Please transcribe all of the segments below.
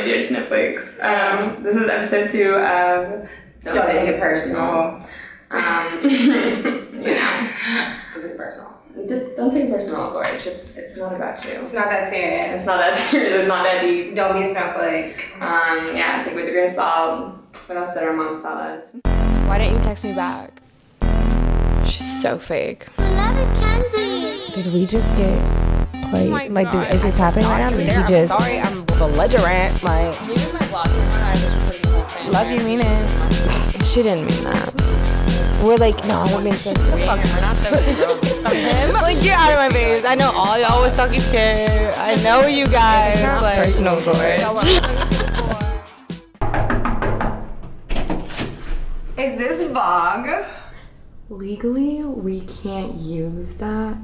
dear snowflakes. This is episode 2 of Don't Take It Personal. You know. Don't take it personal. Just don't take it personal, Gorge. It's not about you. It's not that serious. It's not that serious. It's not that deep. Don't be a snowflake. Yeah, take it with a grain of salt. What else did our mom tell us? Why didn't you text me back? She's so fake. Did we just get played? my Like, God. is this happening right now? Did he just? Sorry, I'm belligerent. Like, Even my vlog camera, I just putting the whole thing. love you, mean it. She didn't mean that. We're like, no, I don't mean sense. We're not those girls. Him? Like, get out of my face. I know all y'all was talking shit. I know you guys. It's not like, personal, Gorge. Is this Vogue? Legally, we can't use that.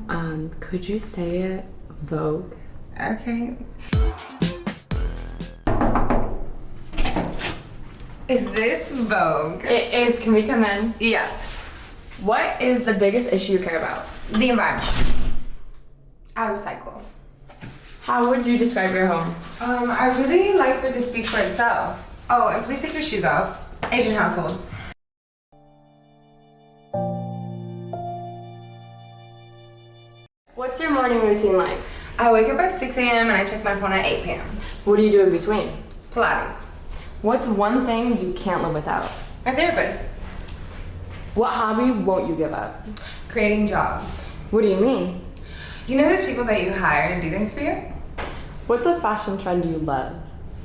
Could you say it? Vogue. Okay. Is this Vogue? It is. Can we come in? Yeah. What is the biggest issue you care about? The environment. I recycle. How would you describe your home? I really like for it to speak for itself. Oh, and please take your shoes off. Asian household. What's your morning routine like? I wake up at 6 a.m. and I check my phone at 8 p.m. What do you do in between? Pilates. What's one thing you can't live without? My therapist. What hobby won't you give up? Creating jobs. What do you mean? You know those people that you hire to do things for you? What's a fashion trend you love?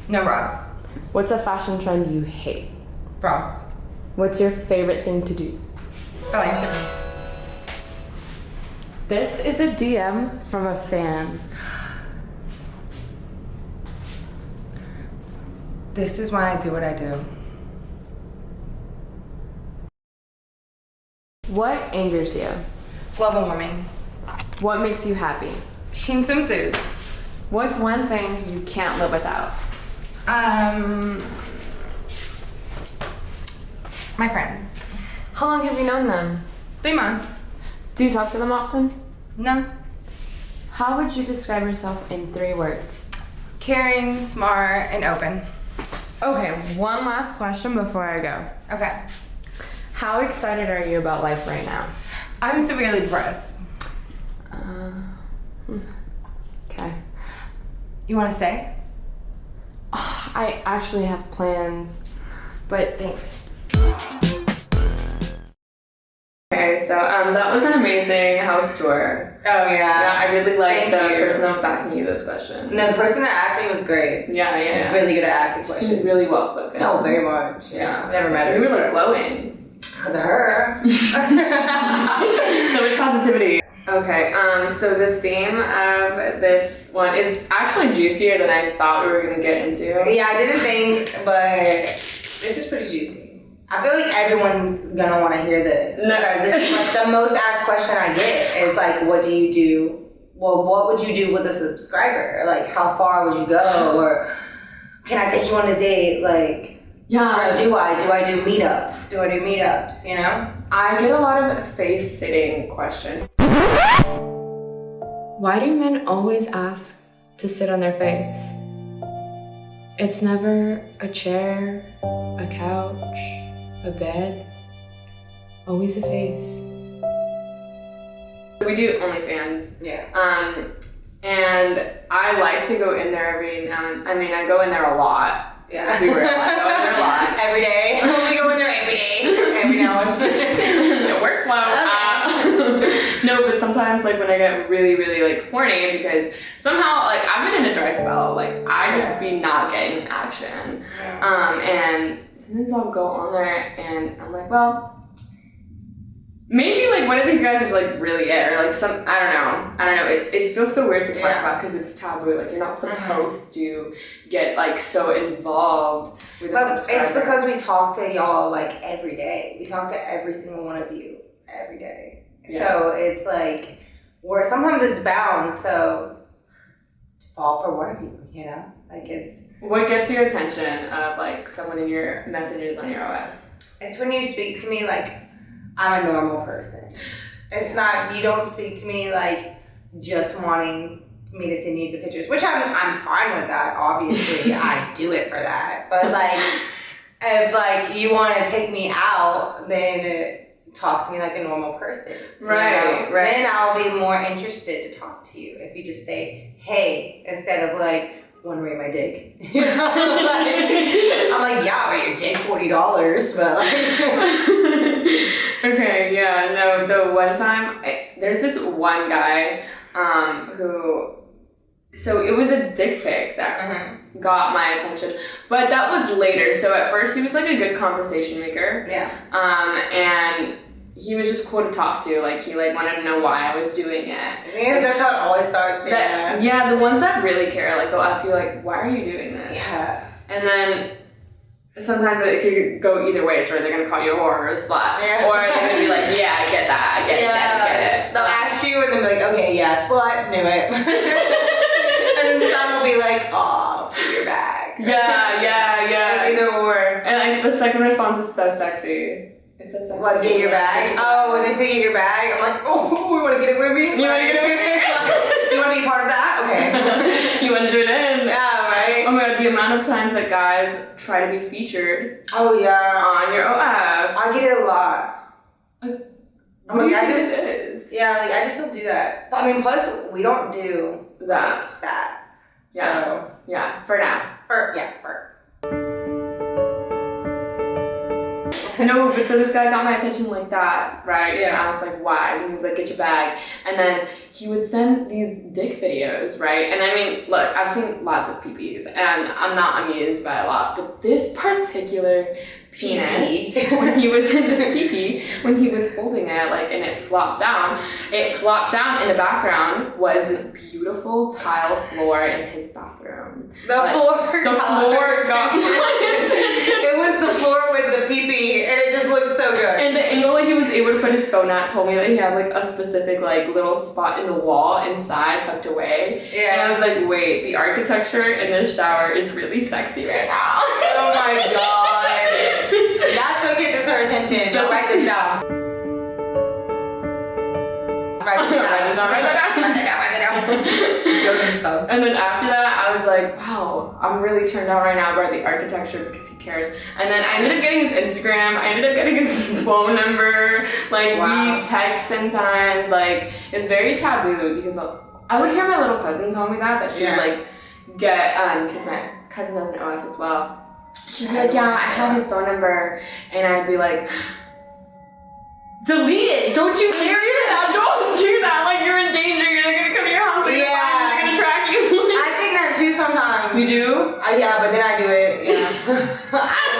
No bras. What's a fashion trend you hate? Bras. What's your favorite thing to do? Philanthropy. This is a DM from a fan. This is why I do what I do. What angers you? Global warming. What makes you happy? Sheen swimsuits. What's one thing you can't live without? My friends. How long have you known them? 3 months. Do you talk to them often? No. How would you describe yourself in 3 words? Caring, smart, and open. Okay, one last question before I go. Okay. How excited are you about life right now? I'm severely depressed. Okay. You want to stay? I actually have plans, but thanks. Okay, so that was an amazing house tour. Oh, Yeah, I really liked Thank the you. person that was asking you those questions. No, the person that asked me was great. Yeah. She's really good at asking She's questions. really well spoken. No, very much. Yeah. I've never met her. You were like glowing. Because of her. So much positivity. Okay, so the theme of this one is actually juicier than I thought we were gonna get into. Yeah, I didn't think, but this is pretty juicy. I feel like everyone's gonna want to hear this. No. Because this is like the most asked question I get is like, what do you do? Well, what would you do with a subscriber? Like, how far would you go? Or can I take you on a date? Like, Yeah. or do I do meetups? Do I do meetups, you know? I get a lot of face-sitting questions. Why do men always ask to sit on their face? It's never a chair, a couch, a bed, always a face. We do OnlyFans. Yeah. And I like to go in there every now and I mean, I go in there a lot. Yeah. We were I go in there a lot. Every day. We go in there every day. Every now and then. The workflow. No, but sometimes like when I get really, really like horny because somehow like I've been in a dry spell, like I just be not getting action. And sometimes I'll go on there and I'm like, well, maybe like one of these guys is like really it, or like some I don't know. It feels so weird to talk about because it's taboo. Like you're not supposed to get like so involved with a subscriber. It's because we talk to y'all like every day. We talk to every single one of you every day. Yeah. So it's like sometimes it's bound to fall for one of you, you know? Like it's What gets your attention of like someone in your messages on your OF? it's when you speak to me like I'm a normal person. It's not, you don't speak to me like just wanting me to send you the pictures, which I'm fine with that. Obviously, I do it for that. But like, if like you want to take me out, then talk to me like a normal person. Right, you know? right. Then I'll be more interested to talk to you if you just say hey instead of like, wanna rate my dick. You know? Like, I'm like, yeah, but your dick $40, but like. Okay, yeah, no, the one time, there's this one guy who, so it was a dick pic that got my attention, but that was later. So at first he was like a good conversation maker. Yeah. And he was just cool to talk to. Like he like wanted to know why I was doing it. Yeah, that's how it always starts. Yeah, the ones that really care, like they'll ask you like, why are you doing this? Yeah. And then sometimes it could go either way. It's where they're gonna call you a whore or a slut, or they're gonna be like, yeah, I get that, I get it. They'll ask you and then be like, okay, yeah, slut, knew it. And then some will be like, oh, put your bag. Yeah. It's either or. And like the second response is so sexy. It's so sexy. What, get your bag? Oh, when they say get your bag, I'm like, oh, you want to get it with me? You want to get it with me? You want to be part of that? Okay. You want to join in? Yeah, right? Oh my god, the amount of times that guys try to be featured Oh, yeah. on your OF. I get it a lot. What do you think this is? Yeah, like, I just don't do that. I mean, plus, we don't do That. like, that. Yeah. So, Yeah, for now. for. No, but so this guy got my attention like that, right? Yeah. And I was like, why? And he was like, get your bag. And then he would send these dick videos, right? And I mean, look, I've seen lots of PPs, and I'm not amused by a lot, but this particular penis, when he was in this PP, when he was holding it, like, and it flopped down in the background was this beautiful tile floor in his bathroom. The floor got my attention. It was the floor with the pee-pee, and it just looked so good. And the angle that he was able to put his phone at told me that he had like a specific like little spot in the wall inside tucked away. Yeah. And I was like, wait, the architecture in this shower is really sexy right now. Oh my god. That took it, just her attention. Yo, write this down. Write this down. Write that down. Yoga subs. And then after that, I was like, wow, I'm really turned on right now by the architecture because he cares. And then I ended up getting his Instagram. I ended up getting his phone number. Like, we text sometimes. Like, it's very taboo because I would hear my little cousin tell me that she would, like, get, because my cousin has an OF as well. She'd be like, yeah, I have his phone number. And I'd be like, delete it! Don't you dare do that! Don't do that! Like, you're in danger. They're gonna come to your house. They're gonna track you. I think that too sometimes. You do? Yeah, but then I do it, you know. I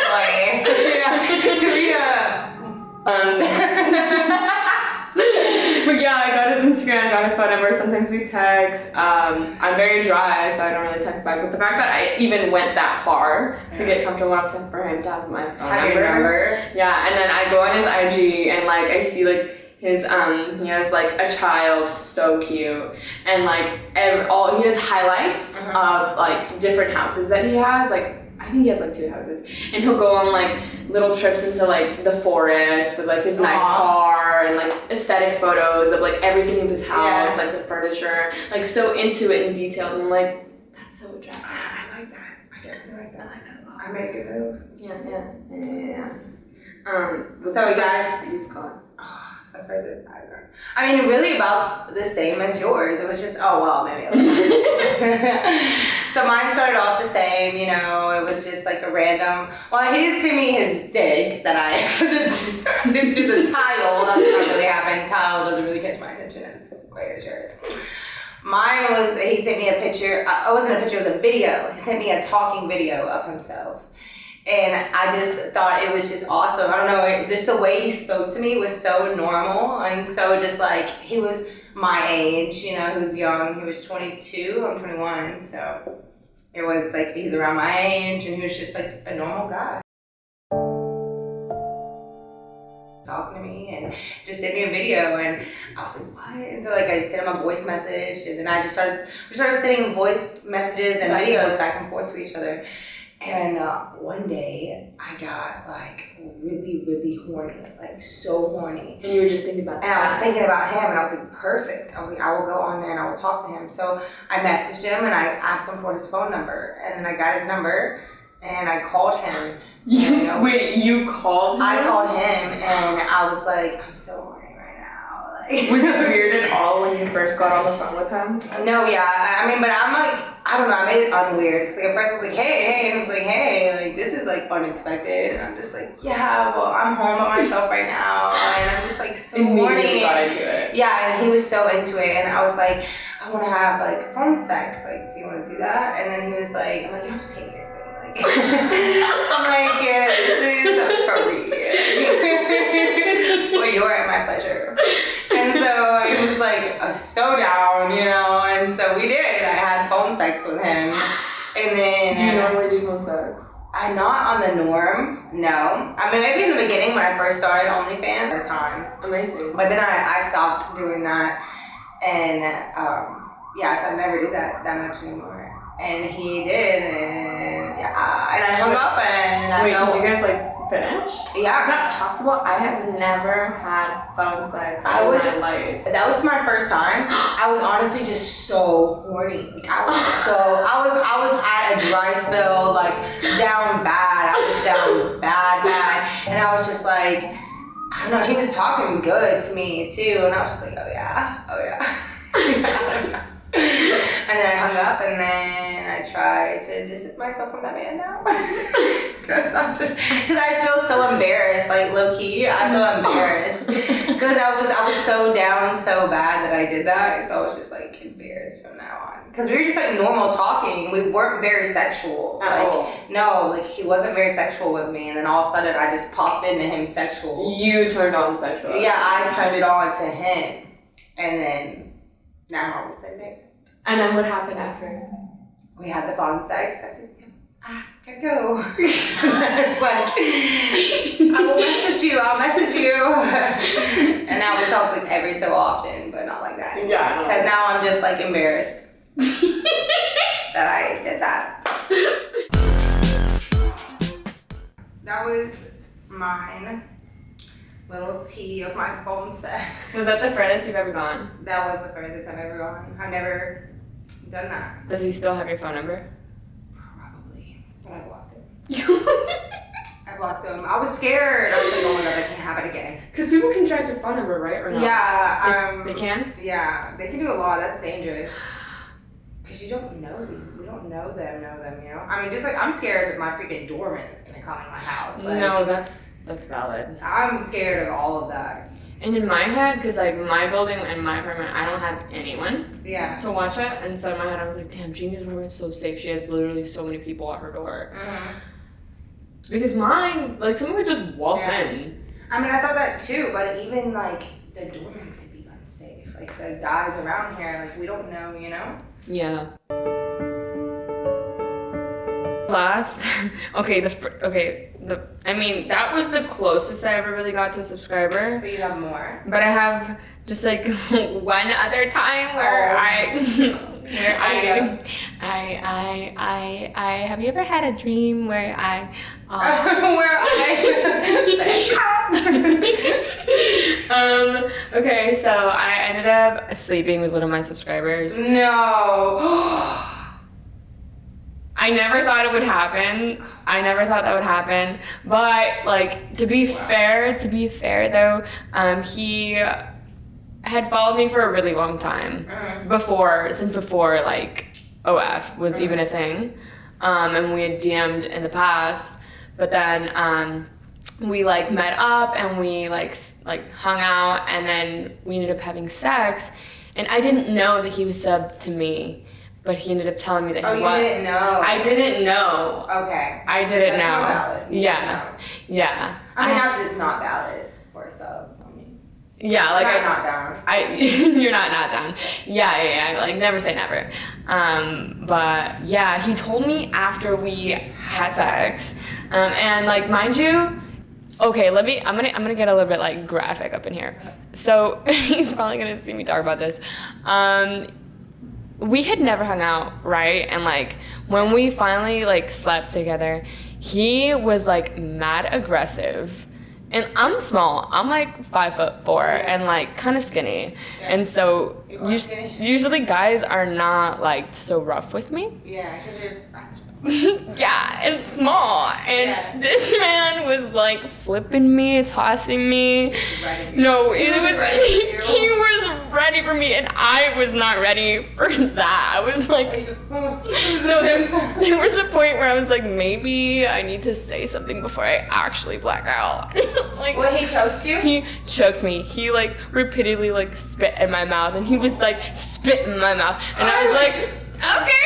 But yeah, I got his Instagram, got his phone number. Sometimes we text. I'm very dry, so I don't really text back. But the fact that I even went that far to get comfortable enough for him to have my phone number. Yeah, and then I go on his IG and like I see like his he has like a child, so cute, and like he has highlights of like different houses that he has. Like I think he has like 2 houses, and he'll go on like little trips into like the forest with like his nice car and like aesthetic photos of like everything of his house, like the furniture, like so into it and detailed. And I'm like, that's so attractive. I like that. I definitely like that. I like that a lot. I make a move. Yeah. So guys, you've got. The further I mean, really about the same as yours. It was just, oh well, maybe a little bit. So mine started off the same, you know, it was just like a random, well, he didn't send me his dick that I turned into the tile. That's not really happening. Tile doesn't really catch my attention as quite as yours. Mine was, he sent me a picture, it wasn't a picture, it was a video. He sent me a talking video of himself. And I just thought it was just awesome. I don't know, just the way he spoke to me was so normal and so just like, he was my age, you know, he was young. He was 22, I'm 21, so it was like, he's around my age and he was just like a normal guy. Talking to me and just sent me a video and I was like, what? And so like I sent him a voice message and then we started sending voice messages and videos back and forth to each other. And one day I got like really, really horny, like so horny. And you were just thinking about that. And I was thinking about him, and I was like, perfect. I was like, I will go on there and I will talk to him. So I messaged him and I asked him for his phone number, and then I got his number and I called him. Wait, you called him? I called him and I was like, I'm so horny right now. Like, was it weird at all when you first got on the phone with him? No, yeah. I mean, but I'm like, I don't know, I made it unweird. Because like, at first I was like, hey, and I was like, hey, like, this is like unexpected. And I'm just like, yeah, well, I'm home by myself right now. And I'm just like so Immediately horny. got into it. Yeah, and he was so into it. And I was like, I want to have like phone sex. Like, do you want to do that? And then he was like, I'm like, you don't have to pay me anything. Like, I'm like, yeah, this is free. Well, you are at my pleasure. And so he was like, so down, you know, and so we did. I had phone sex with him. And then... Do you normally do phone sex? I'm not on the norm, no. I mean, maybe in the beginning when I first started OnlyFans at the time. Amazing. But then I stopped doing that. And, yeah, so I never do that much anymore. And he did, and yeah, and I hung up, and I Wait, know... did you guys, like, finish? Yeah. Is that possible? I have never had phone sex in my life. That was my first time. I was honestly just so horny. Like I was at a dry spell, like down bad. I was down bad. And I was just like, I don't know, he was talking good to me too. And I was just like, oh yeah. And then I hung up, and then I tried to distance myself from that man now. Because I feel so embarrassed, like low key, I feel embarrassed. Because I was so down so bad that I did that, so I was just like embarrassed from now on. Because we were just like normal talking, we weren't very sexual. No, like he wasn't very sexual with me, and then all of a sudden I just popped into him sexual. You turned on sexual. Yeah, I turned it on to him, and then now I'm almost embarrassed. And then what happened after? We had the phone sex. I said, gotta go. I was like, I'll message you. And now we talk like every so often, but not like that anymore. Yeah. Because now I'm just like embarrassed that I did that. That was mine. Little tea of my phone sex. Was that the furthest you've ever gone? That was the furthest I've ever gone. I've never done that. Does he still have your phone number? Probably. But I blocked him. I blocked him. I was scared. I was like, oh my god, I can't have it again. Because people can track your phone number, right? Or not? Yeah. They can? Yeah. They can do a lot. That's dangerous. Because you don't know these. We don't know them, you know? I mean, just like, I'm scared that my freaking doorman is going to come in my house. Like, no, that's valid. I'm scared of all of that. And in my head, because like my building and my apartment, I don't have anyone to watch it. And so in my head, I was like, damn, Jeannie's apartment is so safe. She has literally so many people at her door. Mm-hmm. Because mine, like someone could just waltz in. I mean, I thought that too, but even like the doorman could be unsafe. Like the guys around here, like we don't know, you know? Yeah. Last, I mean, that was the closest I ever really got to a subscriber. But you have more. But I have just like one other time where I have you ever had a dream where okay, so I ended up sleeping with one of my subscribers. No. I never thought it would happen. I never thought that would happen. But like to be fair though, he had followed me for a really long time. Since before like OF was even a thing. And we had DM'd in the past. But then we like met up and we like hung out, and then we ended up having sex, and I didn't know that he was subbed to me. But he ended up telling me that he was. Oh, you didn't know? I didn't know. Okay. I didn't know. That's not valid. Yeah. I mean, not that it's not valid for a sub. I mean. Yeah, like I'm not down. You're not down. Yeah. Like never say never. But yeah, he told me after we had sex, and like mind you. Okay, I'm gonna get a little bit like graphic up in here. So he's probably gonna see me talk about this. we had never hung out, right? And like when we finally like slept together, he was like mad aggressive. And I'm small. I'm like 5'4" and like kind of skinny. And so usually guys are not like so rough with me. Yeah, because you're fragile. Yeah, and small. And this man was like flipping me, tossing me. No, he was ready for me, and I was not ready for that. I was like, no, there was a point where I was like, maybe I need to say something before I actually black out. Like, Well, he choked you? He choked me. He like repeatedly like spit in my mouth, and he was like spit in my mouth, and I was like, okay.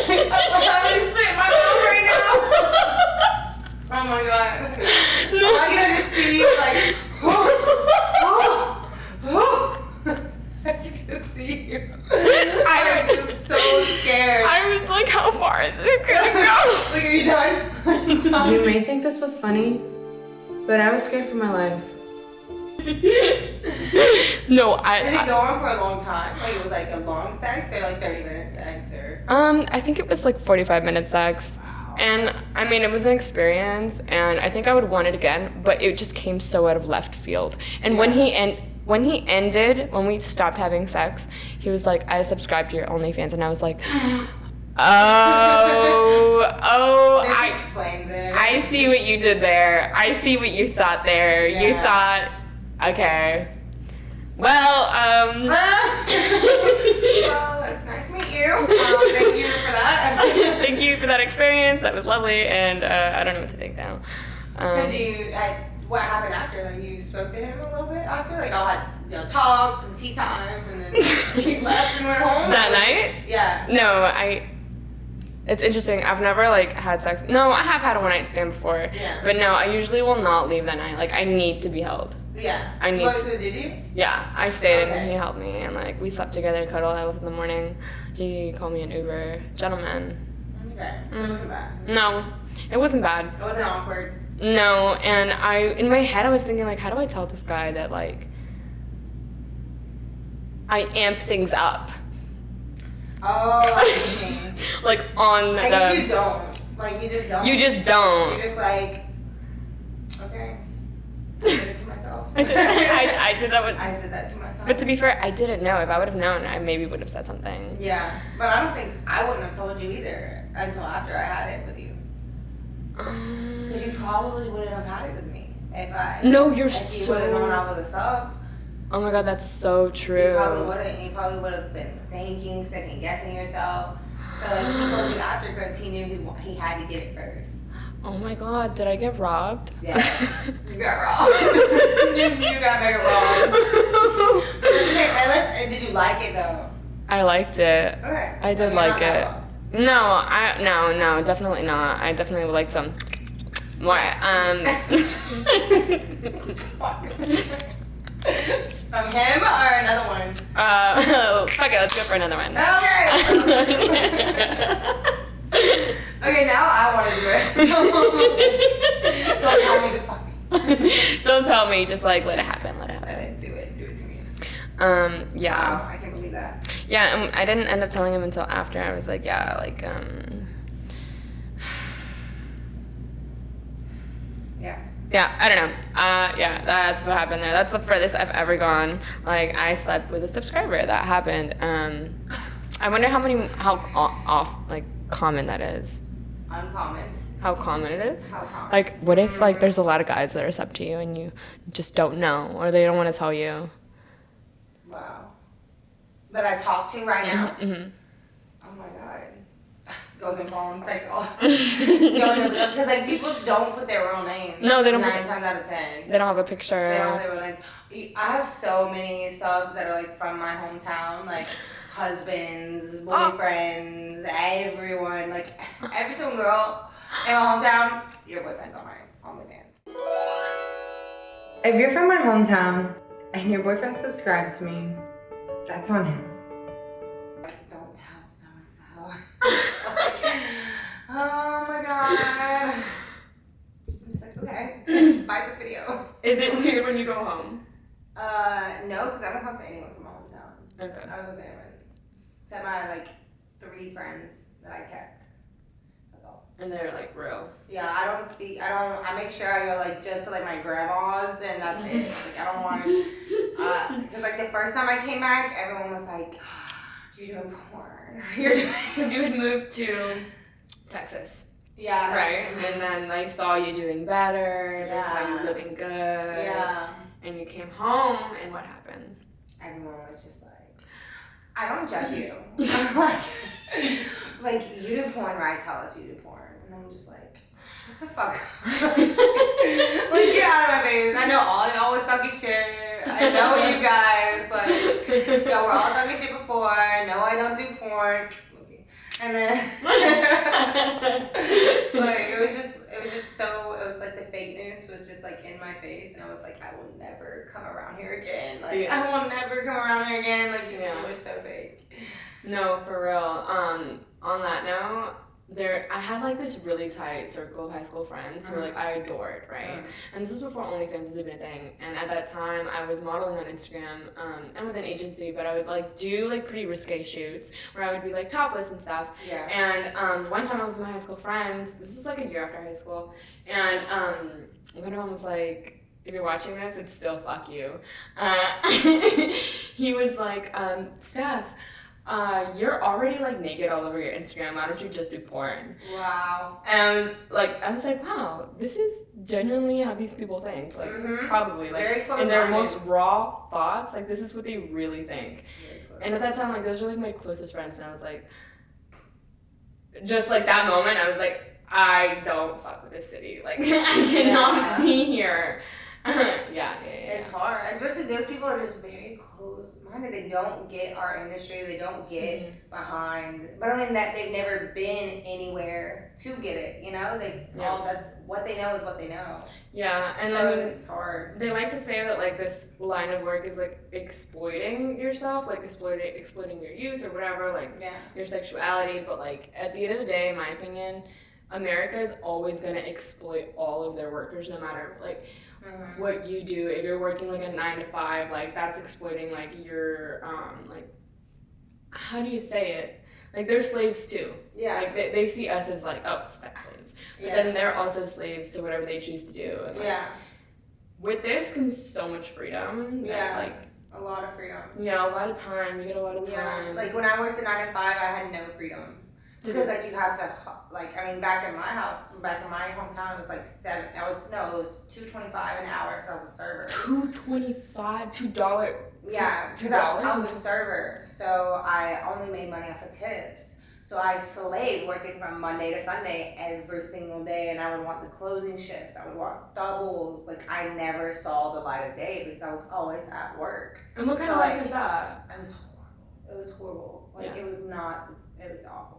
I'm having to spit in my mouth right now. Oh my god. No. I can just see you like, I can just see you. I was just so scared. I was like, how far is this gonna go? Like, are you done? Are you done? You may think this was funny, but I was scared for my life. No, Did it go on for a long time? Like, it was like a long sex or like 30-minute sex or? I think it was like 45-minute sex. And I mean, it was an experience, and I think I would want it again, but it just came so out of left field. And when we stopped having sex, he was like, I subscribed to your OnlyFans, and I was like, I see what you did there. I see what you thought there. Yeah. You thought, okay. Well, Well, it's nice to meet you. Thank you for that. thank you for that experience. That was lovely, and I don't know what to think now. So what happened after? Like, you spoke to him a little bit after? Like, y'all had talks and tea time, and then he left and went home? That night? Yeah. No, it's interesting. I've never like had sex. No, I have had a one-night stand before. Yeah. But no, I usually will not leave that night. Like, I need to be held. Yeah. I need So did you? Yeah, I stayed Okay. and he held me, and like we slept together, cuddled. I left in the morning. He called me an Uber. Gentleman. Okay. So it wasn't bad. No, it wasn't bad. It wasn't awkward. No, and in my head I was thinking like, how do I tell this guy that like I amp things up? Oh, I see what you mean. Like on I guess you don't. Like, you just don't. You just don't. You're just like, okay. I did it to myself. I did that with. I did that to myself. But to be fair, I didn't know. If I would have known, I maybe would have said something. Yeah, but I don't think I wouldn't have told you either until after I had it with you. Because you probably wouldn't have had it with me if I. No, you're if you would have known so. I was a sub. Oh my god, that's so true. You probably wouldn't. You probably would have been thinking, second guessing yourself. So like, he told you after because he knew he had to get it first. Oh my god, did I get robbed? Yeah, you got robbed. you got mega robbed. Did you like it though? I liked it. Okay. I So did you're like not that it. robbed. No, definitely not. I definitely would like some more. From him or another one? Fuck it, let's go for another one. Okay. Okay, now I want to do it. Don't tell me, just fuck me. Don't tell me, just like let it happen. Do it to me. Yeah. Wow, I can't believe that. Yeah, I didn't end up telling him until after. I was like, yeah, like, yeah, I don't know. Yeah, that's what happened there. That's the furthest I've ever gone. Like, I slept with a subscriber. That happened. I wonder common that is. Uncommon. How common it is? How common? Like, what if, like, there's a lot of guys that are sub to you and you just don't know, or they don't want to tell you? Wow. That I talk to right now? Mm-hmm. Oh my god. Goes in phone, takes off. Because like people don't put their real names. No, they don't. 9 times out of 10. They don't have a picture. They don't have their real names. I have so many subs that are like from my hometown, like husbands, boyfriends, everyone, like every single girl in my hometown. Your boyfriend's on my OnlyFans. If you're from my hometown and your boyfriend subscribes to me, that's on him. Don't tell so-and-so. Like, oh my god. I'm just like, okay, buy this video. Is it weird when you go home? No, because I don't post to anyone from my hometown. Okay. I don't post to anyone. So except my like 3 friends that I kept. That's all. And they're like real. Yeah, I make sure I go like just to like my grandma's and that's it. Like I don't want to, because like the first time I came back, everyone was like, you're doing porn. Because you had moved to Texas. Yeah. Right? Mm-hmm. And then they saw you doing better, they saw Yeah. you living good. Yeah. And you came home, and what happened? Everyone was just like, I don't judge you. like you do porn, right? Tell us you do porn. And I'm just like, shut the fuck up. Like, get out of my face. I know all y'all was talking shit. I know you guys. Like, y'all were all talking shit before. No, I don't do porn. And then, like, it was just so, it was like the fakeness was just like in my face. And I was like, I will never come around here again. Like, I will never come around here again. Like, people are so fake. No, for real. On that note, I had like this really tight circle of high school friends who like I adored, right? And this was before OnlyFans was even a thing. And at that time, I was modeling on Instagram and with an agency, but I would like do like pretty risque shoots where I would be like topless and stuff. Yeah. And one time I was with my high school friends. This was like a year after high school, and one of them was like, if you're watching this, it's still fuck you. He was like, Steph, you're already like naked all over your Instagram. Why don't you just do porn? Wow. And I was like, wow, this is genuinely how these people think. Like, probably like Very close in their minded. most raw thoughts. Like, this is what they really think. And at that time, like, those were like my closest friends, and I was like, just like that moment, I was like, I don't fuck with this city. Like, I cannot be here. Yeah. It's hard, especially those people are just very close-minded. They don't get our industry. They don't get behind. But I mean that they've never been anywhere to get it. You know, that's what they know is what they know. Yeah, and so then it's hard. They like to say that like this line of work is like exploiting yourself, like exploiting your youth or whatever, like your sexuality. But like at the end of the day, in my opinion, America is always gonna exploit all of their workers, no matter like what you do. If you're working like a 9 to 5, like that's exploiting like your like, how do you say it? Like they're slaves too. Yeah. Like they see us as like, oh, sex slaves. But then they're also slaves to whatever they choose to do. And, like, with this comes so much freedom. That, like a lot of freedom. Yeah, a lot of time. You get a lot of time. Yeah. Like when I worked a 9 to 5, I had no freedom. Because like you have to like, I mean, back in my hometown, it was like it was $2.25 an hour because I was a server. $2.25. Yeah, because I was a server, so I only made money off of tips. So I slaved working from Monday to Sunday every single day, and I would want the closing shifts. I would work doubles. Like I never saw the light of day because I was always at work. And what kind of life is that? It was horrible. It was horrible. Like it was awful.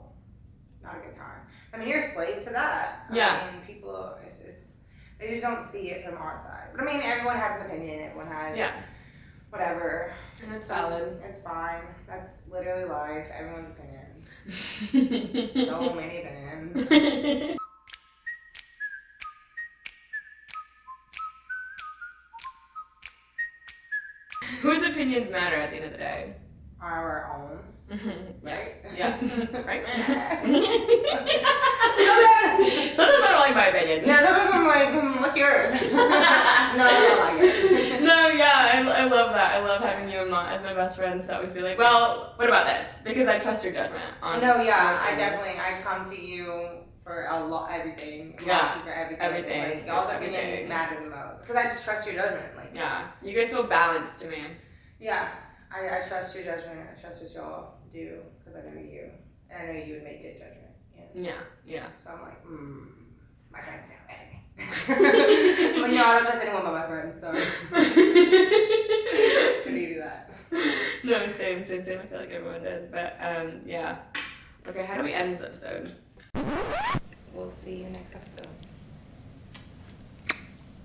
Not a good time. I mean, you're a slave to that. I mean, people, they just don't see it from our side. But I mean, everyone has an opinion. Everyone has whatever. And it's valid. It's fine. That's literally life. Everyone's opinions. So many opinions. Whose opinions matter at the end of the day? Our own. Right? Yeah. Right? Sometimes I don't like my opinion. Yeah, some of them are like, what's yours? No, I don't like it. No, yeah, I love that. I love having you and Ma as my best friends to always be like, well, what about this? Because I trust your judgment on I come to you for everything. Yeah, for everything. everything. Like, y'all's opinions matter the most. Because I just trust your judgment. Like, you guys feel balanced to me. Yeah, I trust your judgment. I trust what y'all do because I know you. And I know you would make good judgment. You know? Yeah. So I'm like, my friends know everything. I'm like, no, I don't trust anyone but my friends, so. Could you do that? No, same. I feel like everyone does. But, yeah. Okay, how do we end this episode? We'll see you next episode.